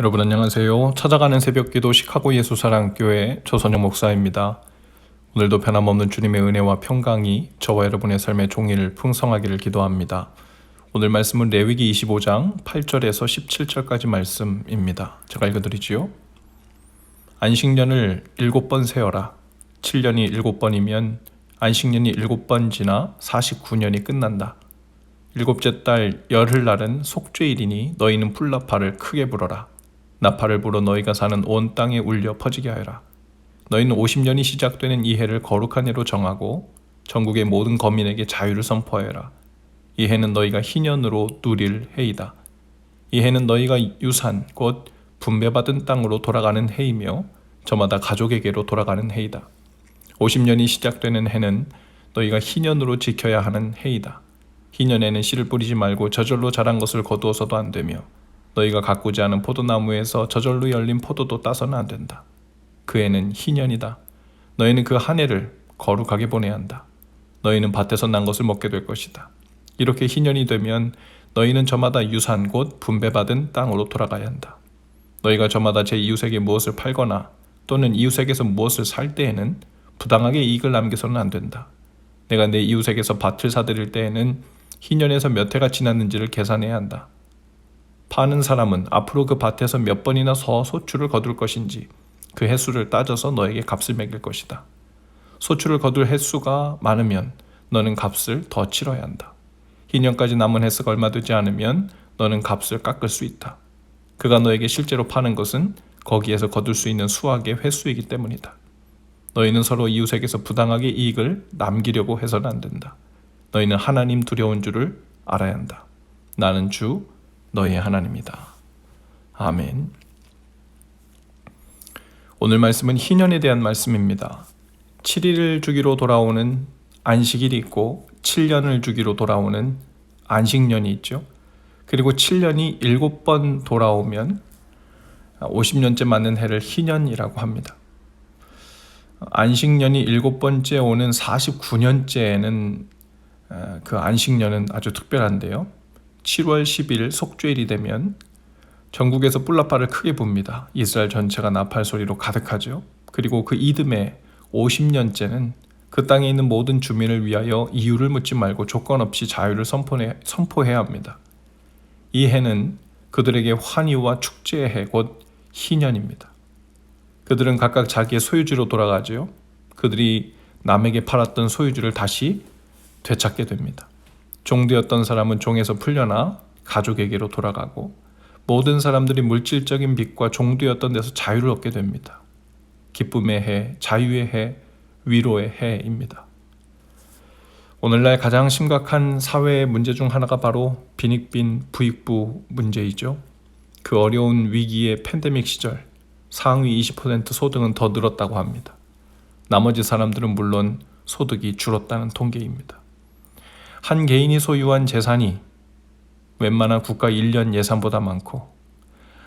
여러분 안녕하세요. 찾아가는 새벽기도 시카고 예수사랑교회 조선영 목사입니다. 오늘도 변함없는 주님의 은혜와 평강이 저와 여러분의 삶의 종일 풍성하기를 기도합니다. 오늘 말씀은 레위기 25장 8절에서 17절까지 말씀입니다. 제가 읽어드리지요. 안식년을 7번 세어라. 7년이 7번이면 안식년이 7번 지나 49년이 끝난다. 일곱째 달 열흘날은 속죄일이니 너희는 풀나파를 크게 불어라. 나팔을 불어 너희가 사는 온 땅에 울려 퍼지게 하여라. 너희는 50년이 시작되는 이 해를 거룩한 해로 정하고 전국의 모든 거민에게 자유를 선포하여라. 이 해는 너희가 희년으로 누릴 해이다. 이 해는 너희가 유산 곧 분배받은 땅으로 돌아가는 해이며 저마다 가족에게로 돌아가는 해이다. 50년이 시작되는 해는 너희가 희년으로 지켜야 하는 해이다. 희년에는 씨를 뿌리지 말고 저절로 자란 것을 거두어서도 안 되며 너희가 가꾸지 않은 포도나무에서 저절로 열린 포도도 따서는 안 된다. 그 해는 희년이다. 너희는 그 한 해를 거룩하게 보내야 한다. 너희는 밭에서 난 것을 먹게 될 것이다. 이렇게 희년이 되면 너희는 저마다 유산 곧 분배받은 땅으로 돌아가야 한다. 너희가 저마다 제 이웃에게 무엇을 팔거나 또는 이웃에게서 무엇을 살 때에는 부당하게 이익을 남겨서는 안 된다. 내가 내 이웃에게서 밭을 사들일 때에는 희년에서 몇 해가 지났는지를 계산해야 한다. 파는 사람은 앞으로 그 밭에서 몇 번이나 소출을 거둘 것인지 그 횟수를 따져서 너에게 값을 매길 것이다. 소출을 거둘 횟수가 많으면 너는 값을 더 치러야 한다. 희년까지 남은 횟수가 얼마 되지 않으면 너는 값을 깎을 수 있다. 그가 너에게 실제로 파는 것은 거기에서 거둘 수 있는 수확의 횟수이기 때문이다. 너희는 서로 이웃에게서 부당하게 이익을 남기려고 해서는 안 된다. 너희는 하나님 두려운 줄을 알아야 한다. 나는 주 너희의 하나님이다. 아멘. 오늘 말씀은 희년에 대한 말씀입니다. 7일을 주기로 돌아오는 안식일이 있고 7년을 주기로 돌아오는 안식년이 있죠. 그리고 7년이 7번 돌아오면 50년째 맞는 해를 희년이라고 합니다. 안식년이 7번째 오는 49년째에는 그 안식년은 아주 특별한데요. 7월 10일 속죄일이 되면 전국에서 뿔나파를 크게 붑니다. 이스라엘 전체가 나팔 소리로 가득하죠. 그리고 그 이듬해 50년째는 그 땅에 있는 모든 주민을 위하여 이유를 묻지 말고 조건 없이 자유를 선포해야 합니다. 이 해는 그들에게 환희와 축제의 해, 곧 희년입니다. 그들은 각각 자기의 소유지로 돌아가죠. 그들이 남에게 팔았던 소유지를 다시 되찾게 됩니다. 종되었던 사람은 종에서 풀려나 가족에게로 돌아가고 모든 사람들이 물질적인 빚과 종되었던 데서 자유를 얻게 됩니다. 기쁨의 해, 자유의 해, 위로의 해입니다. 오늘날 가장 심각한 사회의 문제 중 하나가 바로 빈익빈 부익부 문제이죠. 그 어려운 위기의 팬데믹 시절 상위 20% 소득은 더 늘었다고 합니다. 나머지 사람들은 물론 소득이 줄었다는 통계입니다. 한 개인이 소유한 재산이 웬만한 국가 1년 예산보다 많고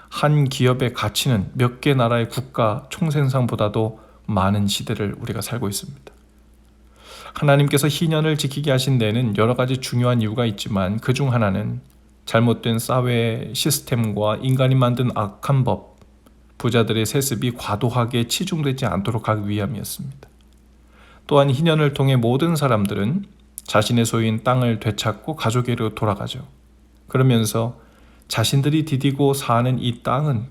한 기업의 가치는 몇 개 나라의 국가 총생산보다도 많은 시대를 우리가 살고 있습니다. 하나님께서 희년을 지키게 하신 데는 여러 가지 중요한 이유가 있지만 그 중 하나는 잘못된 사회 시스템과 인간이 만든 악한 법, 부자들의 세습이 과도하게 치중되지 않도록 하기 위함이었습니다. 또한 희년을 통해 모든 사람들은 자신의 소유인 땅을 되찾고 가족에게로 돌아가죠. 그러면서 자신들이 디디고 사는 이 땅은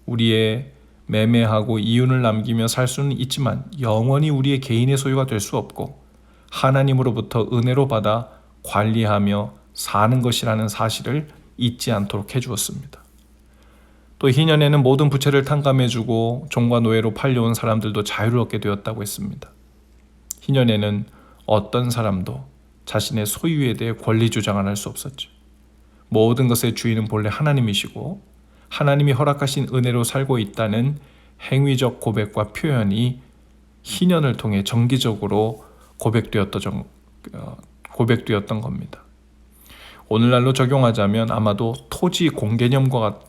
우리의 매매하고 이윤을 남기며 살 수는 있지만 영원히 우리의 개인의 소유가 될 수 없고 하나님으로부터 은혜로 받아 관리하며 사는 것이라는 사실을 잊지 않도록 해주었습니다. 또 희년에는 모든 부채를 탕감해주고 종과 노예로 팔려온 사람들도 자유를 얻게 되었다고 했습니다. 희년에는 어떤 사람도 자신의 소유에 대해 권리 주장을 할 수 없었죠. 모든 것의 주인은 본래 하나님이시고 하나님이 허락하신 은혜로 살고 있다는 행위적 고백과 표현이 희년을 통해 정기적으로 고백되었던 겁니다. 오늘날로 적용하자면 아마도 토지 공개념과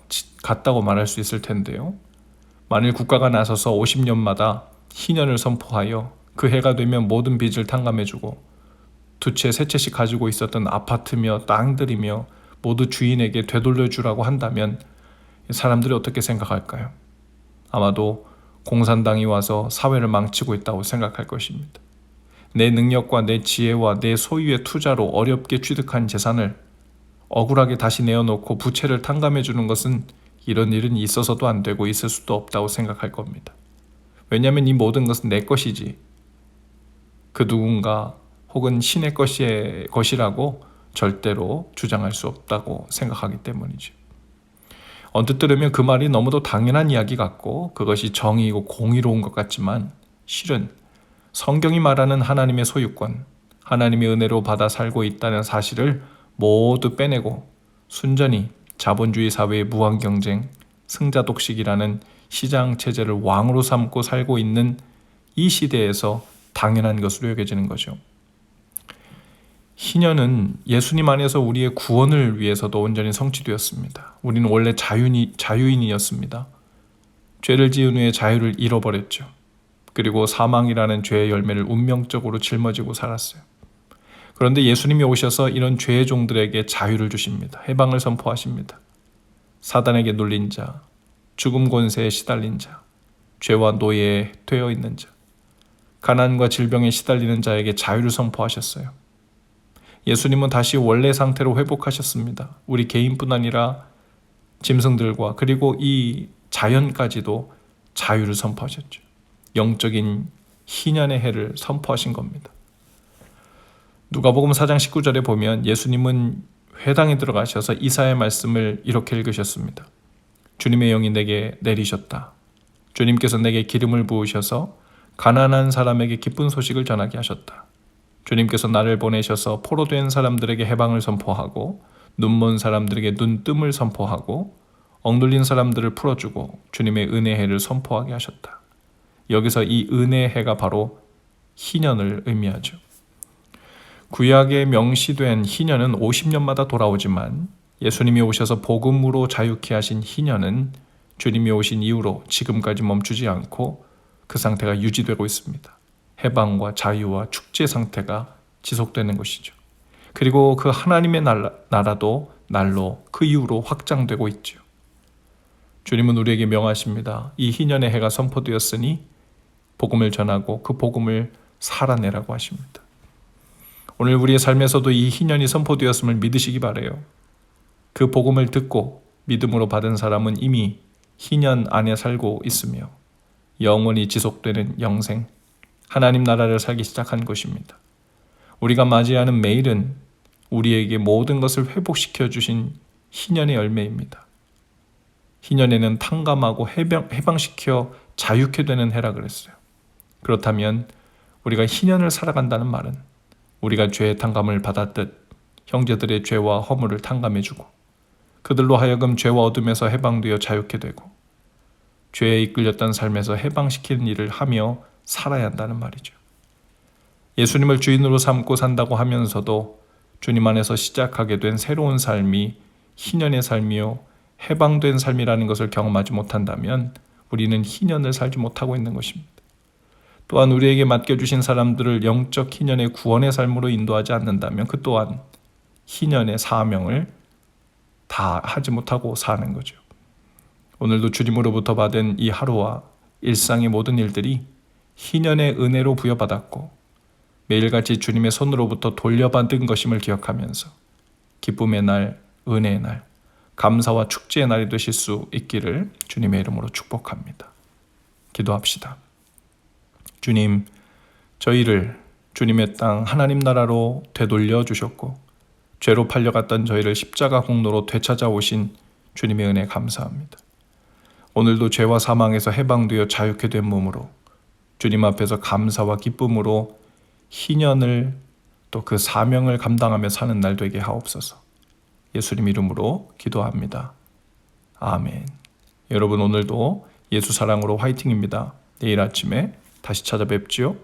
같다고 말할 수 있을 텐데요. 만일 국가가 나서서 50년마다 희년을 선포하여 그 해가 되면 모든 빚을 탕감해주고 두 채, 세 채씩 가지고 있었던 아파트며 땅들이며 모두 주인에게 되돌려주라고 한다면 사람들이 어떻게 생각할까요? 아마도 공산당이 와서 사회를 망치고 있다고 생각할 것입니다. 내 능력과 내 지혜와 내 소유의 투자로 어렵게 취득한 재산을 억울하게 다시 내어놓고 부채를 탕감해 주는 것은 이런 일은 있어서도 안 되고 있을 수도 없다고 생각할 겁니다. 왜냐하면 이 모든 것은 내 것이지 그 누군가 혹은 신의 것이라고 절대로 주장할 수 없다고 생각하기 때문이죠. 언뜻 들으면 그 말이 너무도 당연한 이야기 같고 그것이 정의이고 공의로운 것 같지만 실은 성경이 말하는 하나님의 소유권, 하나님의 은혜로 받아 살고 있다는 사실을 모두 빼내고 순전히 자본주의 사회의 무한경쟁, 승자독식이라는 시장체제를 왕으로 삼고 살고 있는 이 시대에서 당연한 것으로 여겨지는 거죠. 희년은 예수님 안에서 우리의 구원을 위해서도 온전히 성취되었습니다. 우리는 원래 자유인이었습니다. 죄를 지은 후에 자유를 잃어버렸죠. 그리고 사망이라는 죄의 열매를 운명적으로 짊어지고 살았어요. 그런데 예수님이 오셔서 이런 죄의 종들에게 자유를 주십니다. 해방을 선포하십니다. 사단에게 눌린 자, 죽음 권세에 시달린 자, 죄와 노예에 되어 있는 자, 가난과 질병에 시달리는 자에게 자유를 선포하셨어요. 예수님은 다시 원래 상태로 회복하셨습니다. 우리 개인뿐 아니라 짐승들과 그리고 이 자연까지도 자유를 선포하셨죠. 영적인 희년의 해를 선포하신 겁니다. 누가복음 4장 19절에 보면 예수님은 회당에 들어가셔서 이사야의 말씀을 이렇게 읽으셨습니다. 주님의 영이 내게 내리셨다. 주님께서 내게 기름을 부으셔서 가난한 사람에게 기쁜 소식을 전하게 하셨다. 주님께서 나를 보내셔서 포로된 사람들에게 해방을 선포하고 눈먼 사람들에게 눈뜸을 선포하고 억눌린 사람들을 풀어주고 주님의 은혜의 해를 선포하게 하셨다. 여기서 이 은혜의 해가 바로 희년을 의미하죠. 구약에 명시된 희년은 50년마다 돌아오지만 예수님이 오셔서 복음으로 자유케 하신 희년은 주님이 오신 이후로 지금까지 멈추지 않고 그 상태가 유지되고 있습니다. 해방과 자유와 축제 상태가 지속되는 것이죠. 그리고 그 하나님의 나라도 날로 그 이후로 확장되고 있죠. 주님은 우리에게 명하십니다. 이 희년의 해가 선포되었으니 복음을 전하고 그 복음을 살아내라고 하십니다. 오늘 우리의 삶에서도 이 희년이 선포되었음을 믿으시기 바라요. 그 복음을 듣고 믿음으로 받은 사람은 이미 희년 안에 살고 있으며 영원히 지속되는 영생, 하나님 나라를 살기 시작한 것입니다. 우리가 맞이하는 매일은 우리에게 모든 것을 회복시켜 주신 희년의 열매입니다. 희년에는 탕감하고 해방시켜 자유케 되는 해라 그랬어요. 그렇다면 우리가 희년을 살아간다는 말은 우리가 죄의 탕감을 받았듯 형제들의 죄와 허물을 탕감해주고 그들로 하여금 죄와 어둠에서 해방되어 자유케 되고 죄에 이끌렸던 삶에서 해방시키는 일을 하며 살아야 한다는 말이죠. 예수님을 주인으로 삼고 산다고 하면서도 주님 안에서 시작하게 된 새로운 삶이 희년의 삶이요 해방된 삶이라는 것을 경험하지 못한다면 우리는 희년을 살지 못하고 있는 것입니다. 또한 우리에게 맡겨주신 사람들을 영적 희년의 구원의 삶으로 인도하지 않는다면 그 또한 희년의 사명을 다 하지 못하고 사는 거죠. 오늘도 주님으로부터 받은 이 하루와 일상의 모든 일들이 희년의 은혜로 부여받았고 매일같이 주님의 손으로부터 돌려받은 것임을 기억하면서 기쁨의 날, 은혜의 날, 감사와 축제의 날이 되실 수 있기를 주님의 이름으로 축복합니다. 기도합시다. 주님, 저희를 주님의 땅 하나님 나라로 되돌려 주셨고 죄로 팔려갔던 저희를 십자가 공로로 되찾아오신 주님의 은혜 감사합니다. 오늘도 죄와 사망에서 해방되어 자유케 된 몸으로 주님 앞에서 감사와 기쁨으로 희년을 또 그 사명을 감당하며 사는 날 되게 하옵소서. 예수님 이름으로 기도합니다. 아멘. 여러분 오늘도 예수 사랑으로 화이팅입니다. 내일 아침에 다시 찾아뵙지요.